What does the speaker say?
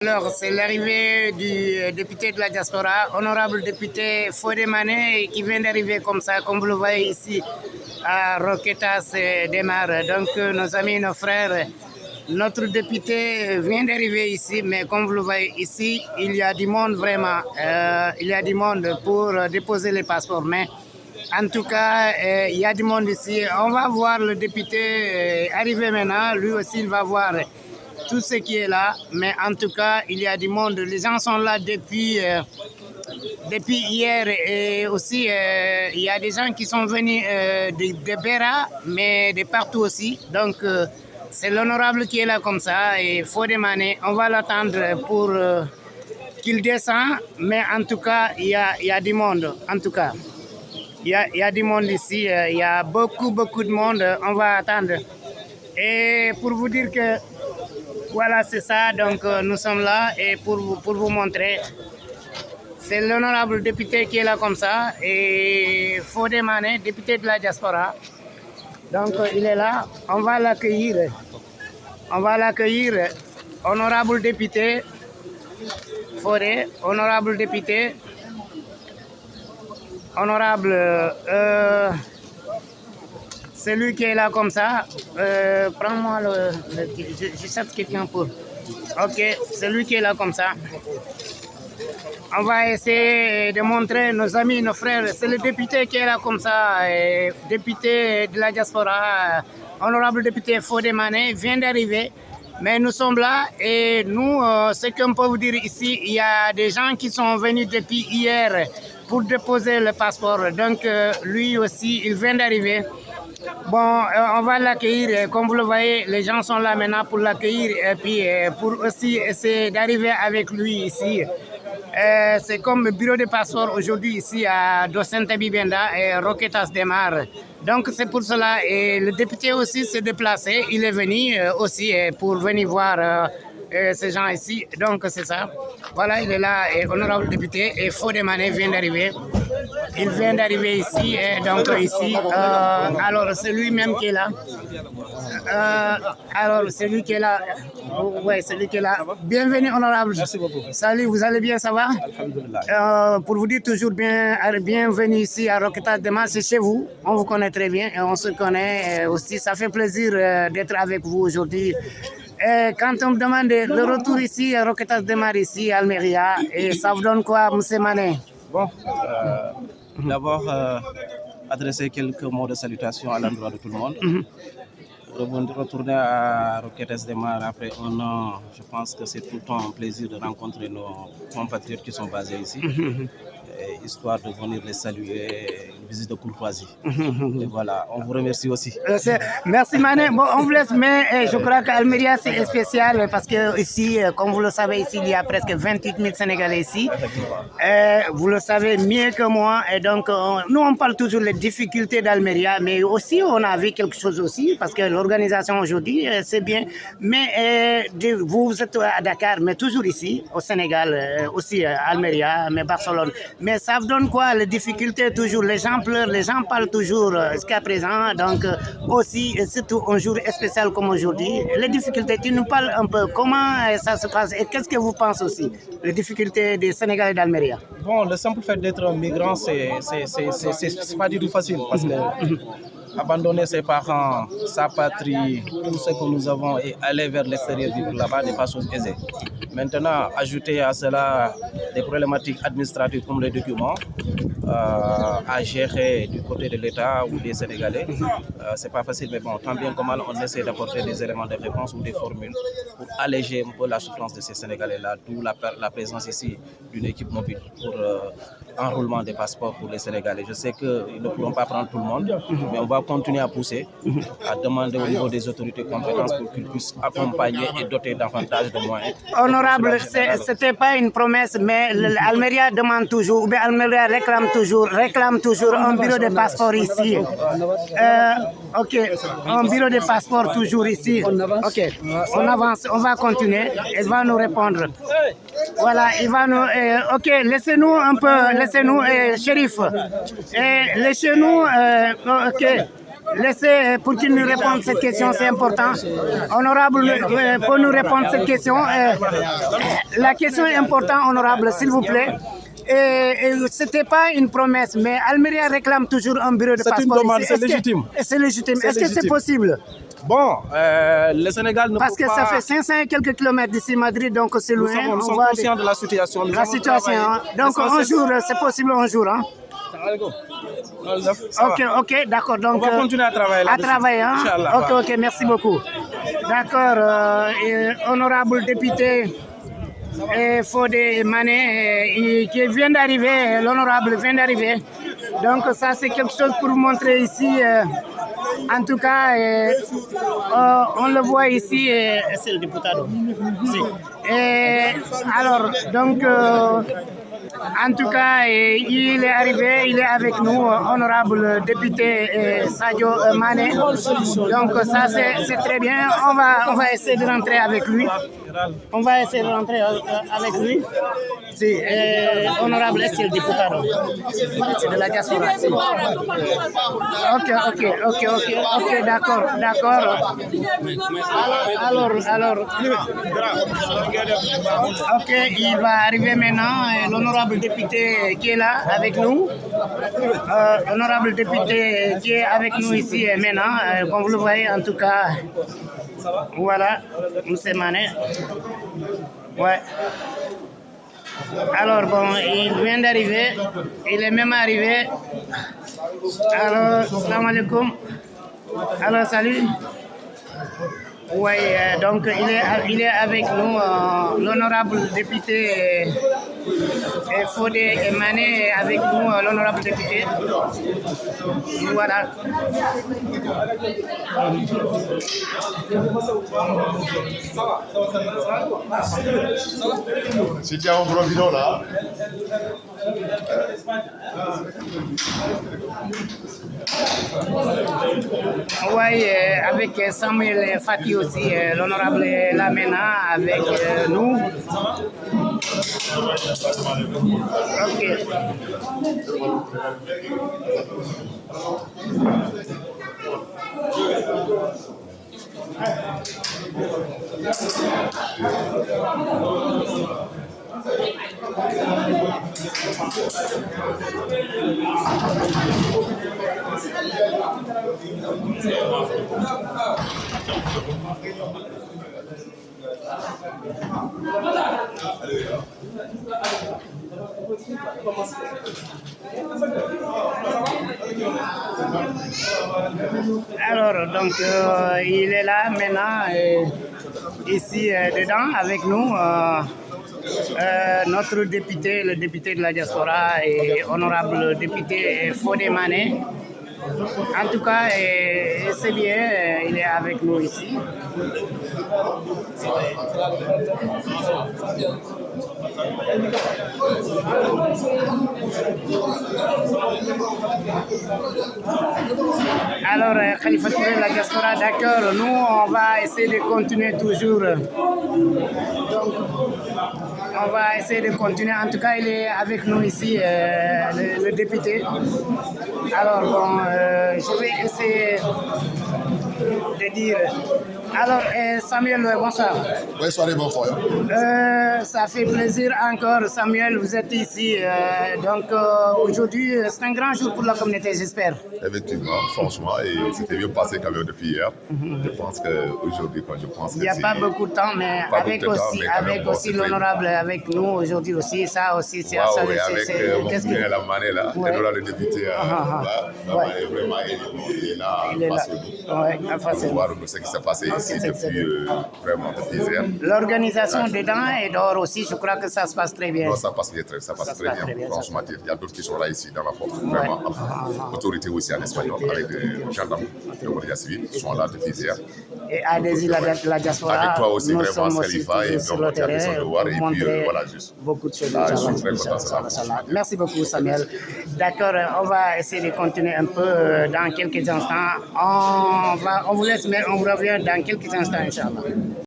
Alors, c'est l'arrivée du député de la diaspora, honorable député Fodé Mané, qui vient d'arriver comme ça, comme vous le voyez ici, à Roquetas démarre. Donc, nos amis, nos frères, notre député vient d'arriver ici, mais comme vous le voyez ici, il y a du monde vraiment. Il y a du monde pour déposer les passeports. Mais en tout cas, il y a du monde ici. On va voir le député arriver maintenant. Lui aussi, il va voir tout ce qui est là, mais en tout cas, il y a du monde. Les gens sont là depuis hier et aussi il y a des gens qui sont venus de Béra, mais de partout aussi. Donc, c'est l'honorable qui est là comme ça et Fodé Mané. On va l'attendre pour qu'il descende, mais en tout cas, il y a du monde. En tout cas, il y a du monde ici. Il y a beaucoup de monde. On va attendre. Et pour vous dire que voilà, c'est ça. Donc, nous sommes là et pour vous montrer, c'est l'honorable député qui est là comme ça et Fodé Mané, député de la diaspora. Donc, il est là. On va l'accueillir. On va l'accueillir. Honorable député Fodé, honorable député, honorable. C'est lui qui est là comme ça. Prends-moi je cherche quelqu'un pour. Ok, c'est lui qui est là comme ça. On va essayer de montrer nos amis, nos frères. C'est le député qui est là comme ça. Député de la diaspora, honorable député Fodé Mané vient d'arriver. Mais nous sommes là et nous, ce qu'on peut vous dire ici, il y a des gens qui sont venus depuis hier pour déposer le passeport. Donc lui aussi, il vient d'arriver. Bon, on va l'accueillir. Comme vous le voyez, les gens sont là maintenant pour l'accueillir et puis pour aussi essayer d'arriver avec lui ici. C'est comme le bureau de passeport aujourd'hui ici à Docente Bibenda et Roquetas démarre. Donc c'est pour cela. Et le député aussi s'est déplacé. Il est venu aussi pour venir voir ces gens ici. Donc c'est ça. Voilà, il est là, et honorable député. Et Fodé Mané vient d'arriver. Il vient d'arriver ici, et donc ici. Alors c'est lui-même qui est là. Alors c'est lui qui est là. Ouais, c'est lui qui est là. Bienvenue, honorable. Merci beaucoup. Salut, vous allez bien, ça va? Pour vous dire toujours bienvenue ici à Roquetas Démarre, c'est chez vous. On vous connaît très bien et on se connaît aussi. Ça fait plaisir d'être avec vous aujourd'hui. Quand on me demande le retour ici à Roquetas Démarre, ici à Almeria, et ça vous donne quoi, M. Mané? Bon, d'abord, adresser quelques mots de salutation à l'endroit de tout le monde. Retourner à Roquetas Démarre après un an, je pense que c'est tout le temps un plaisir de rencontrer nos compatriotes qui sont basés ici, histoire de venir les saluer, une visite de courtoisie. Et voilà, on vous remercie aussi. Merci Mané. Bon, on vous laisse, mais je crois qu'Almeria c'est spécial parce que ici, comme vous le savez, ici il y a presque 28 000 Sénégalais ici. Vous le savez mieux que moi. Et donc, nous on parle toujours des difficultés d'Almeria, mais aussi on a vu quelque chose aussi parce que l'organisation aujourd'hui c'est bien. Mais vous êtes à Dakar, mais toujours ici au Sénégal, aussi à Almeria, mais Barcelone. Mais ça vous donne quoi, les difficultés toujours? Les gens pleurent, les gens parlent toujours jusqu'à présent. Donc aussi, surtout un jour spécial comme aujourd'hui, les difficultés, tu nous parles un peu comment ça se passe et qu'est-ce que vous pensez aussi, les difficultés des Sénégalais d'Almeria? Bon, le simple fait d'être un migrant, c'est pas du tout facile parce que abandonner ses parents, sa patrie, tout ce que nous avons et aller vers l'extérieur vivre là-bas n'est pas chose aisée. Maintenant, ajouter à cela des problématiques administratives comme les documents à gérer du côté de l'État ou des Sénégalais, c'est pas facile, mais bon, tant bien que mal, on essaie d'apporter des éléments de réponse ou des formules pour alléger un peu la souffrance de ces Sénégalais-là, d'où la présence ici d'une équipe mobile pour enroulement des passeports pour les Sénégalais. Je sais qu'ils ne pourront pas prendre tout le monde, mais on va continuer à pousser, à demander au niveau des autorités compétentes pour qu'ils puissent accompagner et doter davantage de moyens. Honorable, ce n'était pas une promesse, mais Almeria demande toujours, ou bien Almeria réclame toujours un bureau de passeport ici. Ok, un bureau de passeport toujours ici. Ok, on avance, on va continuer, il va nous répondre. Voilà, il va nous... ok, laissez-nous un peu, laissez-nous, shérif. Laissez-nous... ok. laissez pour qu'il nous réponde cette question, c'est important. Honorable, pour nous répondre cette question, la question est importante, honorable, s'il vous plaît. Et ce n'était pas une promesse, mais Almeria réclame toujours un bureau de passeport. C'est une demande, c'est légitime. C'est légitime. Est-ce que c'est possible? Bon, le Sénégal ne Parce peut que pas... ça fait 500 et quelques kilomètres d'ici Madrid, donc c'est loin. Nous sommes conscients de la situation. La situation, hein. Donc un jour, c'est possible un jour. Hein. Ok, d'accord. Donc, on va continuer à travailler là-dessus. À travailler, hein? Ok, merci beaucoup. D'accord, honorable député Fodé Mané, qui vient d'arriver, l'honorable vient d'arriver. Donc ça, c'est quelque chose pour vous montrer ici. En tout cas, on le voit ici, c'est le député. Alors, donc, en tout cas, il est arrivé, il est avec nous, honorable député Sadio Mané. Donc ça, c'est très bien. On va essayer de rentrer avec lui. On va essayer de rentrer avec lui. Si, honorable, c'est le député. C'est de la diaspora. Si. Ok, d'accord. Alors. Ok, il va arriver maintenant, l'honorable député qui est là avec nous. L'honorable député qui est avec nous ici maintenant, comme vous le voyez en tout cas. Voilà, M. Mané. Ouais. Alors bon, il vient d'arriver. Il est même arrivé. Alors, salam alaikum. Alors, salut. Oui, donc il est avec nous, l'honorable député Fodé Mané est avec nous, l'honorable député. Voilà. C'était un gros bidon là. Oui, avec Samuel Fati aussi, l'honorable Lamena avec nous. Ok. Alors, donc, il est là maintenant, ici dedans avec nous. Notre député, le député de la diaspora et honorable député Fodé Mané. En tout cas, c'est bien, il est avec nous ici. Alors, Khalifa Touré, la diaspora, d'accord, nous, on va essayer de continuer toujours. Donc, on va essayer de continuer. En tout cas, il est avec nous ici, le député. Alors, bon, je vais essayer de dire. Alors, Samuel, bonsoir. Oui, soirée, bonsoir. Ça fait plaisir encore, Samuel, vous êtes ici. Donc, aujourd'hui, c'est un grand jour pour la communauté, j'espère. Effectivement, franchement, et c'était bien passé quand même depuis hier. Je pense qu'aujourd'hui, quand je pense que il n'y a pas beaucoup de temps, mais avec aussi l'honorable avec nous aujourd'hui aussi, ça aussi, c'est avec la Mané là, le député, vraiment, il est là face à nous. Voir ce qui s'est passé ici depuis hier. L'organisation dedans et dehors aussi, je crois que ça se passe très bien. Non, ça passe très bien. Franchement, il y a d'autres qui sont là ici dans la porte. Vraiment, autorité aussi en espagnol, avec des gendarmes de la civile qui sont là depuis hier. Et à des îles de la diaspora, avec toi aussi, nous vraiment, sommes Khalifa, et sur le terrain et puis voilà, juste. Beaucoup de choses. Merci beaucoup, Samuel. D'accord, on va essayer de continuer un peu dans quelques instants. On vous laisse, mais on vous revient dans quelques instants, Inch'Allah.